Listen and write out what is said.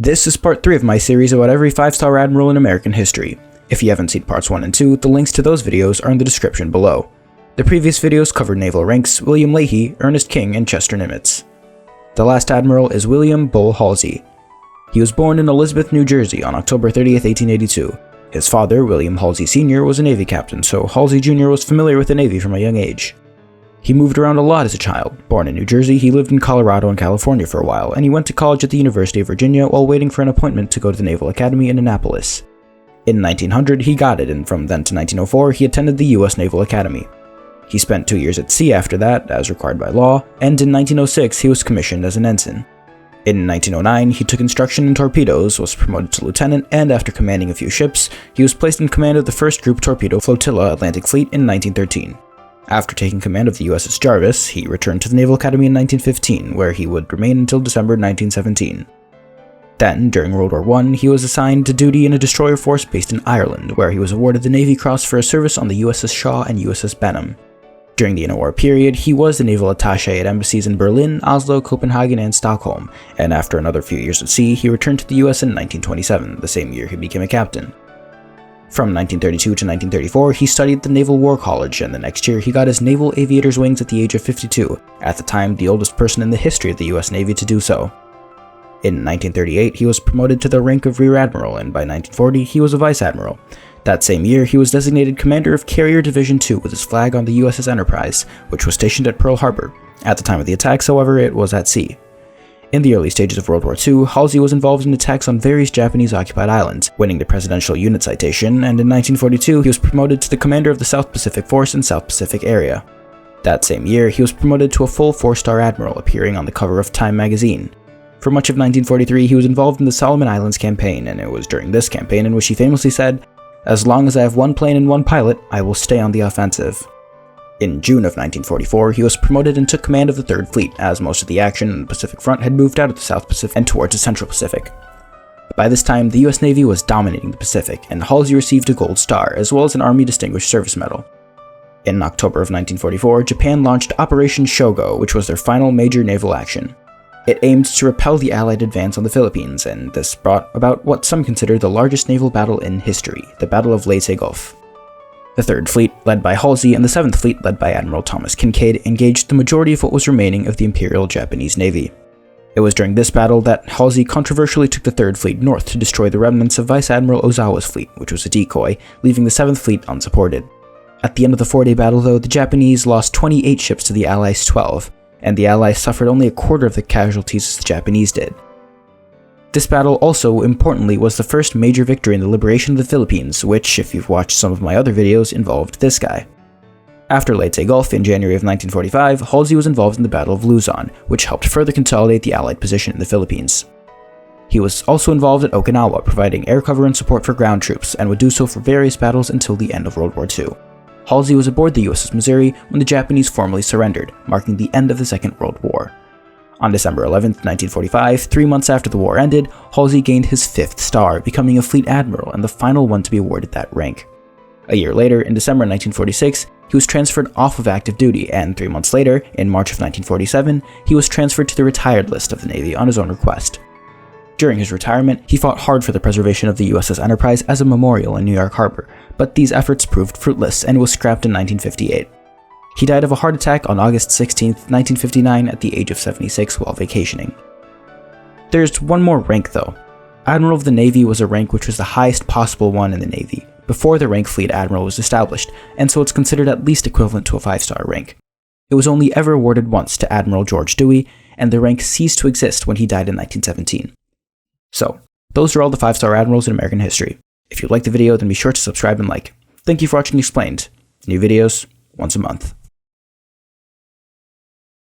This is part 3 of my series about every 5-star admiral in American history. If you haven't seen parts 1 and 2, the links to those videos are in the description below. The previous videos covered naval ranks, William Leahy, Ernest King, and Chester Nimitz. The last admiral is William Bull Halsey. He was born in Elizabeth, New Jersey on October 30th, 1882. His father, William Halsey Sr., was a Navy captain, so Halsey Jr. was familiar with the Navy from a young age. He moved around a lot as a child. Born in New Jersey, he lived in Colorado and California for a while, and he went to college at the University of Virginia while waiting for an appointment to go to the Naval Academy in Annapolis. In 1900, he got it, and from then to 1904, he attended the U.S. Naval Academy. He spent 2 years at sea after that, as required by law, and in 1906, he was commissioned as an ensign. In 1909, he took instruction in torpedoes, was promoted to lieutenant, and after commanding a few ships, he was placed in command of the 1st Group Torpedo Flotilla Atlantic Fleet in 1913. After taking command of the USS Jarvis, he returned to the Naval Academy in 1915, where he would remain until December 1917. Then, during World War I, he was assigned to duty in a destroyer force based in Ireland, where he was awarded the Navy Cross for his service on the USS Shaw and USS Benham. During the interwar period, he was the naval attaché at embassies in Berlin, Oslo, Copenhagen, and Stockholm, and after another few years at sea, he returned to the US in 1927, the same year he became a captain. From 1932 to 1934, he studied at the Naval War College, and the next year he got his Naval Aviator's wings at the age of 52, at the time the oldest person in the history of the US Navy to do so. In 1938, he was promoted to the rank of Rear Admiral, and by 1940, he was a Vice Admiral. That same year, he was designated Commander of Carrier Division II with his flag on the USS Enterprise, which was stationed at Pearl Harbor. At the time of the attacks, however, it was at sea. In the early stages of World War II, Halsey was involved in attacks on various Japanese-occupied islands, winning the Presidential Unit Citation, and in 1942 he was promoted to the commander of the South Pacific Force in South Pacific area. That same year, he was promoted to a full 4-star admiral, appearing on the cover of Time magazine. For much of 1943, he was involved in the Solomon Islands campaign, and it was during this campaign in which he famously said, "As long as I have one plane and one pilot, I will stay on the offensive." In June of 1944, he was promoted and took command of the 3rd Fleet, as most of the action in the Pacific Front had moved out of the South Pacific and towards the Central Pacific. By this time, the US Navy was dominating the Pacific, and Halsey received a Gold Star, as well as an Army Distinguished Service Medal. In October of 1944, Japan launched Operation Shogo, which was their final major naval action. It aimed to repel the Allied advance on the Philippines, and this brought about what some consider the largest naval battle in history, the Battle of Leyte Gulf. The 3rd Fleet, led by Halsey, and the 7th Fleet, led by Admiral Thomas Kinkaid, engaged the majority of what was remaining of the Imperial Japanese Navy. It was during this battle that Halsey controversially took the 3rd Fleet north to destroy the remnants of Vice Admiral Ozawa's fleet, which was a decoy, leaving the 7th Fleet unsupported. At the end of the 4-day battle, though, the Japanese lost 28 ships to the Allies' 12, and the Allies suffered only a quarter of the casualties as the Japanese did. This battle also, importantly, was the first major victory in the liberation of the Philippines, which, if you've watched some of my other videos, involved this guy. After Leyte Gulf in January of 1945, Halsey was involved in the Battle of Luzon, which helped further consolidate the Allied position in the Philippines. He was also involved at Okinawa, providing air cover and support for ground troops, and would do so for various battles until the end of World War II. Halsey was aboard the USS Missouri when the Japanese formally surrendered, marking the end of the Second World War. On December 11, 1945, 3 months after the war ended, Halsey gained his 5th star, becoming a Fleet Admiral and the final one to be awarded that rank. A year later, in December 1946, he was transferred off of active duty, and 3 months later, in March of 1947, he was transferred to the retired list of the Navy on his own request. During his retirement, he fought hard for the preservation of the USS Enterprise as a memorial in New York Harbor, but these efforts proved fruitless and was scrapped in 1958. He died of a heart attack on August 16, 1959 at the age of 76 while vacationing. There's one more rank though. Admiral of the Navy was a rank which was the highest possible one in the Navy, before the rank Fleet Admiral was established, and so it's considered at least equivalent to a 5-star rank. It was only ever awarded once to Admiral George Dewey, and the rank ceased to exist when he died in 1917. So, those are all the 5-star admirals in American history. If you liked the video, then be sure to subscribe and like. Thank you for watching Explained. New videos once a month.